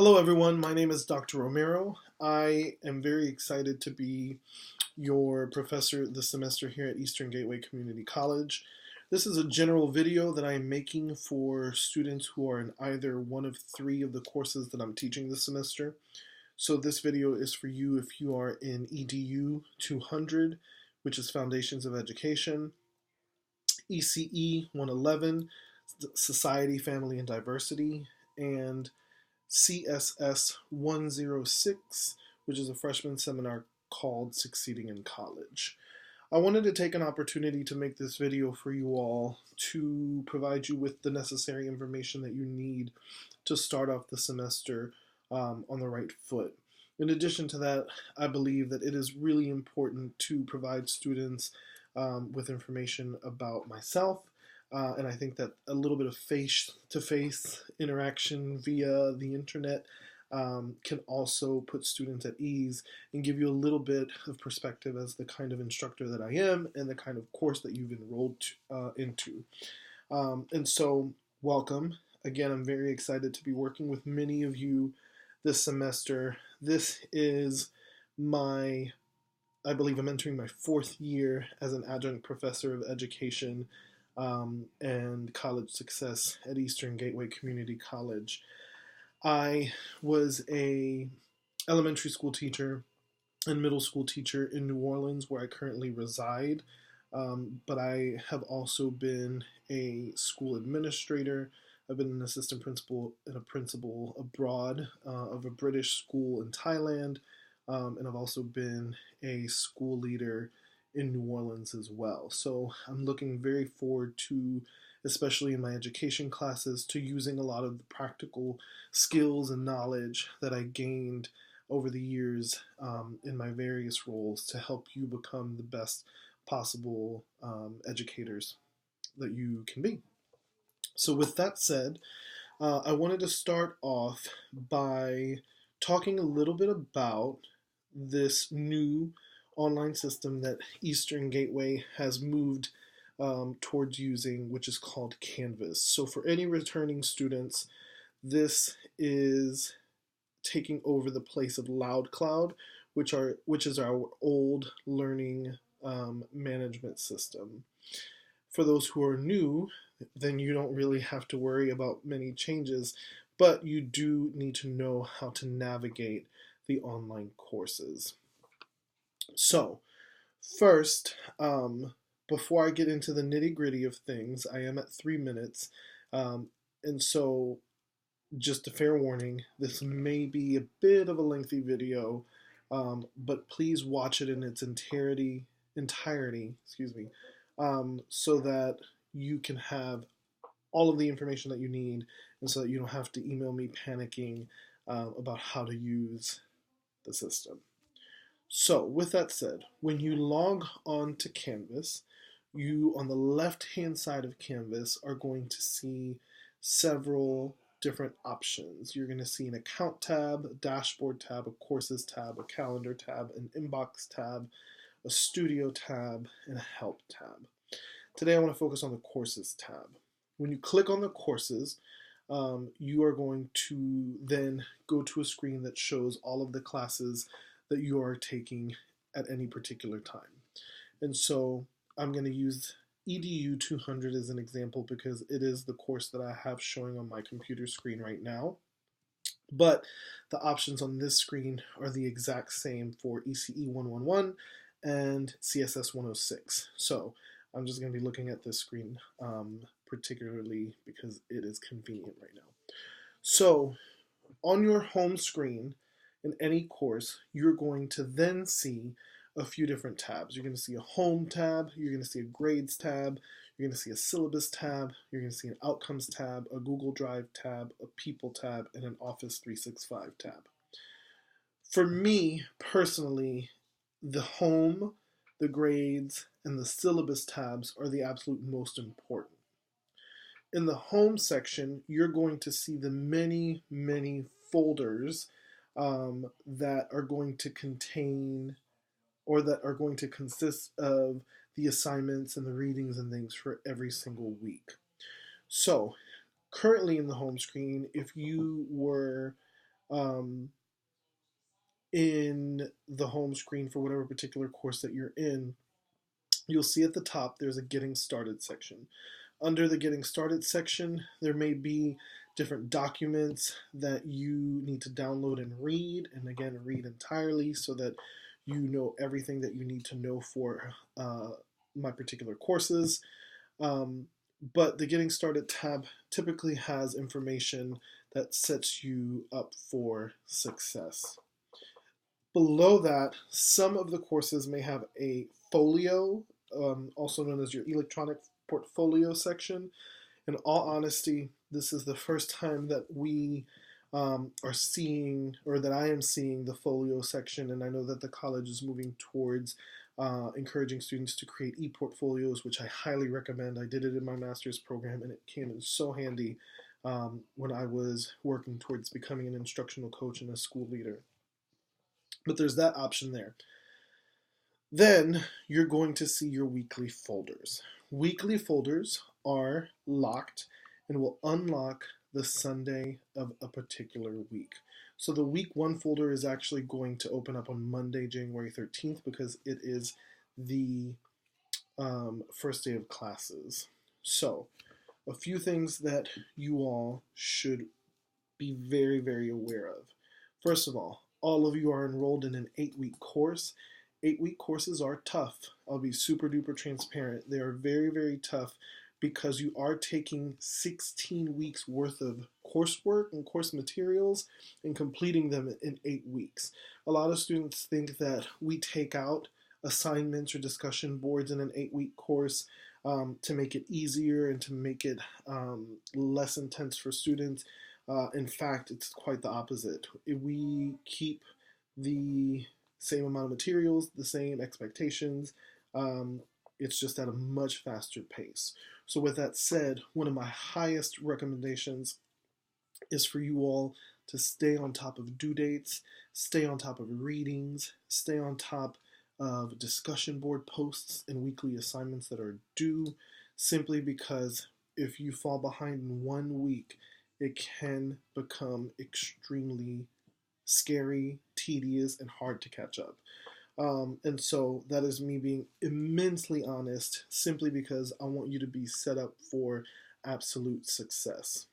Hello, everyone. My name is Dr. Romero. I am very excited to be your professor this semester here at Eastern Gateway Community College. This is a general video that I am making for students who are in either one of three of the courses that I'm teaching this semester. So this video is for you if you are in EDU 200, which is Foundations of Education, ECE 111, Society, Family, and Diversity, and CSS 106, which is a freshman seminar called Succeeding in College. I wanted to take an opportunity to make this video for you all to provide you with the necessary information that you need to start off the semester on the right foot. In addition to that, I believe that it is really important to provide students with information about myself. And I think that a little bit of face-to-face interaction via the internet can also put students at ease and give you a little bit of perspective as the kind of instructor that I am and the kind of course that you've enrolled into. And so, welcome. Again, I'm very excited to be working with many of you this semester. This is I believe I'm entering my fourth year as an adjunct professor of education and college success at Eastern Gateway Community College. I was a elementary school teacher and middle school teacher in New Orleans, where I currently reside, but I have also been a school administrator. I've been an assistant principal and a principal abroad of a British school in Thailand, and I've also been a school leader in New Orleans as well. So I'm looking very forward to, especially in my education classes, to using a lot of the practical skills and knowledge that I gained over the years in my various roles to help you become the best possible educators that you can be. So with that said, I wanted to start off by talking a little bit about this new online system that Eastern Gateway has moved towards using, which is called Canvas. So for any returning students, this is taking over the place of LoudCloud, which is our old learning management system. For those who are new, then you don't really have to worry about many changes, but you do need to know how to navigate the online courses. So, first, before I get into the nitty-gritty of things, I am at 3 minutes, and so just a fair warning, this may be a bit of a lengthy video, but please watch it in its entirety, so that you can have all of the information that you need, and so that you don't have to email me panicking about how to use the system. So, with that said, when you log on to Canvas, you, on the left-hand side of Canvas, are going to see several different options. You're going to see an account tab, a dashboard tab, a courses tab, a calendar tab, an inbox tab, a studio tab, and a help tab. Today I want to focus on the courses tab. When you click on the courses, you are going to then go to a screen that shows all of the classes that you are taking at any particular time. And so I'm going to use EDU 200 as an example because it is the course that I have showing on my computer screen right now. But the options on this screen are the exact same for ECE 111 and CSS 106. So I'm just going to be looking at this screen particularly because it is convenient right now. So on your home screen, in any course, you're going to then see a few different tabs. You're going to see a home tab, you're going to see a grades tab, you're going to see a syllabus tab, you're going to see an outcomes tab, a Google Drive tab, a people tab, and an Office 365 tab. For me, personally, the home, the grades, and the syllabus tabs are the absolute most important. In the home section, you're going to see the many, many folders that are going to contain or that are going to consist of the assignments and the readings and things for every single week. So currently in the home screen, if you were um, in the home screen for whatever particular course that you're in, you'll see at the top there's a Getting Started section. Under the Getting Started section, there may be different documents that you need to download and read, and again, read entirely so that you know everything that you need to know for my particular courses. But the Getting Started tab typically has information that sets you up for success. Below that, some of the courses may have a folio, also known as your electronic portfolio section. In all honesty, this is the first time that we are seeing, or that I am seeing, the folio section, and I know that the college is moving towards encouraging students to create e-portfolios, which I highly recommend. I did it in my master's program, and it came in so handy when I was working towards becoming an instructional coach and a school leader. But there's that option there. Then you're going to see your weekly folders. Weekly folders are locked and will unlock the Sunday of a particular week. So the week 1 folder is actually going to open up on Monday, January 13th, because it is the first day of classes. So a few things that you all should be very, very aware of. First of all of you are enrolled in an 8-week course. 8-week courses are tough. I'll be super duper transparent. They are very, very tough because you are taking 16 weeks worth of coursework and course materials and completing them in 8 weeks. A lot of students think that we take out assignments or discussion boards in an 8-week course to make it easier and to make it less intense for students. In fact, it's quite the opposite. We keep the same amount of materials, the same expectations. It's just at a much faster pace. So with that said, one of my highest recommendations is for you all to stay on top of due dates, stay on top of readings, stay on top of discussion board posts and weekly assignments that are due, simply because if you fall behind in 1 week, it can become extremely scary, tedious, and hard to catch up. And so that is me being immensely honest, simply because I want you to be set up for absolute success.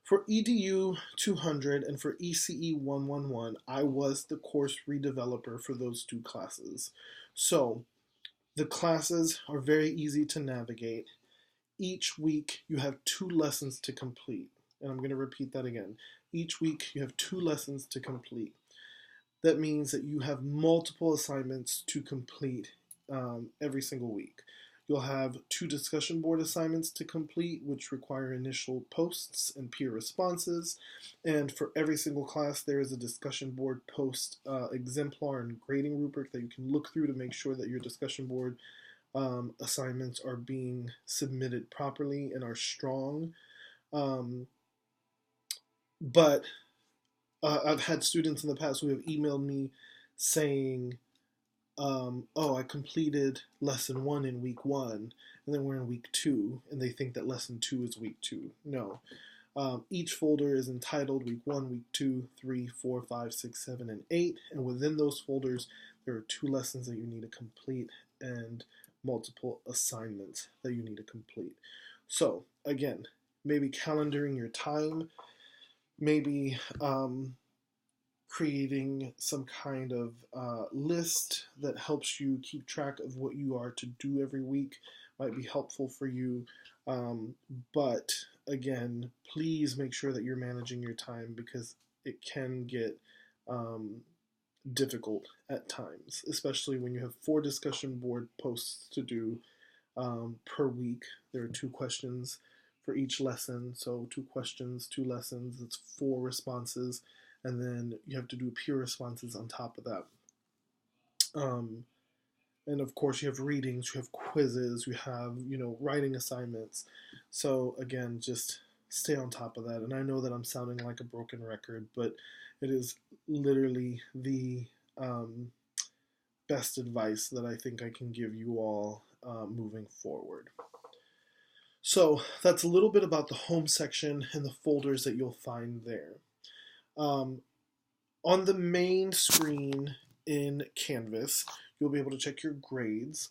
For EDU 200 and for ECE 111, I was the course redeveloper for those 2 classes. So the classes are very easy to navigate. Each week you have 2 lessons to complete. And I'm going to repeat that again. Each week you have 2 lessons to complete. That means that you have multiple assignments to complete every single week. You'll have 2 discussion board assignments to complete, which require initial posts and peer responses. And for every single class, there is a discussion board post exemplar and grading rubric that you can look through to make sure that your discussion board assignments are being submitted properly and are strong. But I've had students in the past who have emailed me saying, oh, I completed lesson 1 in week 1, and then we're in week 2, and they think that lesson 2 is week 2. No. Each folder is entitled week 1, week 2, 3, 4, 5, 6, 7, and 8, and within those folders, there are 2 lessons that you need to complete and multiple assignments that you need to complete. So, again, maybe calendaring your time, maybe creating some kind of list that helps you keep track of what you are to do every week might be helpful for you. But again, please make sure that you're managing your time, because it can get difficult at times, especially when you have 4 discussion board posts to do per week. There are 2 questions for each lesson, so 2 questions, 2 lessons, that's 4 responses, and then you have to do peer responses on top of that. And of course you have readings, you have quizzes, you have, writing assignments. So again, just stay on top of that. And I know that I'm sounding like a broken record, but it is literally the best advice that I think I can give you all moving forward. So that's a little bit about the home section and the folders that you'll find there. Um, on the main screen in Canvas, you'll be able to check your grades.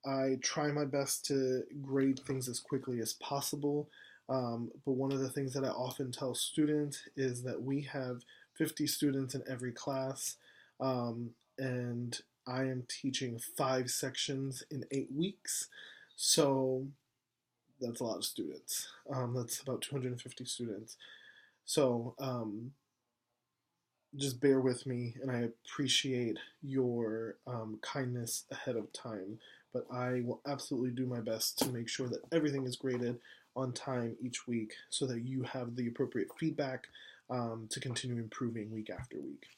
I try my best to grade things as quickly as possible, but one of the things that I often tell students is that we have 50 students in every class, and I am teaching 5 sections in 8 weeks, so that's a lot of students. That's about 250 students. So just bear with me, and I appreciate your kindness ahead of time. But I will absolutely do my best to make sure that everything is graded on time each week so that you have the appropriate feedback to continue improving week after week.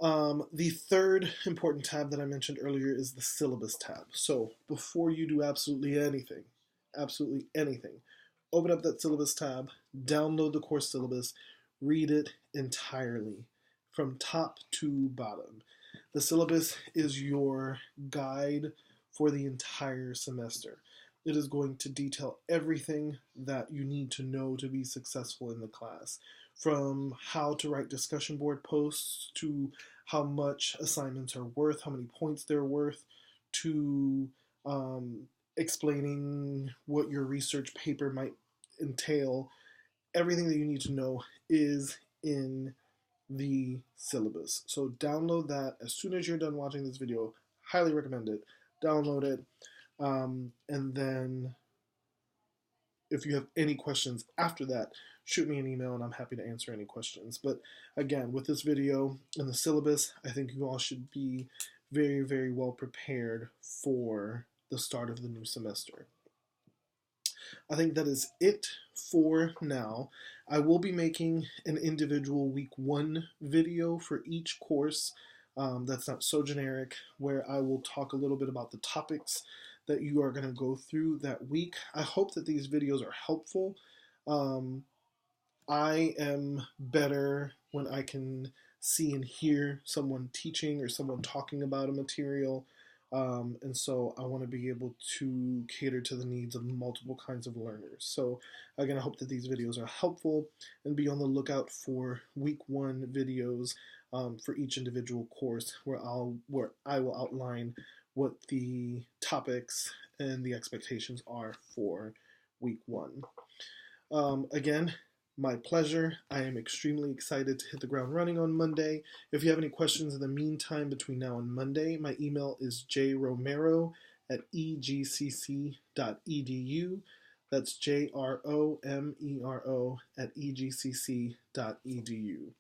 The third important tab that I mentioned earlier is the syllabus tab. So before you do absolutely anything, open up that syllabus tab, download the course syllabus, read it entirely from top to bottom. The syllabus is your guide for the entire semester. It is going to detail everything that you need to know to be successful in the class, from how to write discussion board posts to how much assignments are worth, how many points they're worth, to explaining what your research paper might entail. Everything that you need to know is in the syllabus. So download that as soon as you're done watching this video. Highly recommend it. Download it. And then if you have any questions after that, shoot me an email and I'm happy to answer any questions. But again, with this video and the syllabus, I think you all should be very, very well prepared for the start of the new semester. I think that is it for now. I will be making an individual week 1 video for each course that's not so generic, where I will talk a little bit about the topics that you are going to go through that week. I hope that these videos are helpful. I am better when I can see and hear someone teaching or someone talking about a material. And so I want to be able to cater to the needs of multiple kinds of learners. So again, I hope that these videos are helpful, and be on the lookout for week 1 videos for each individual course where I will outline what the topics and the expectations are for week 1. Again, my pleasure. I am extremely excited to hit the ground running on Monday. If you have any questions in the meantime between now and Monday, my email is jromero@egcc.edu. That's JROMERO@egcc.edu.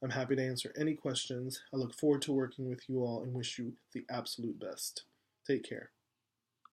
I'm happy to answer any questions. I look forward to working with you all and wish you the absolute best. Take care.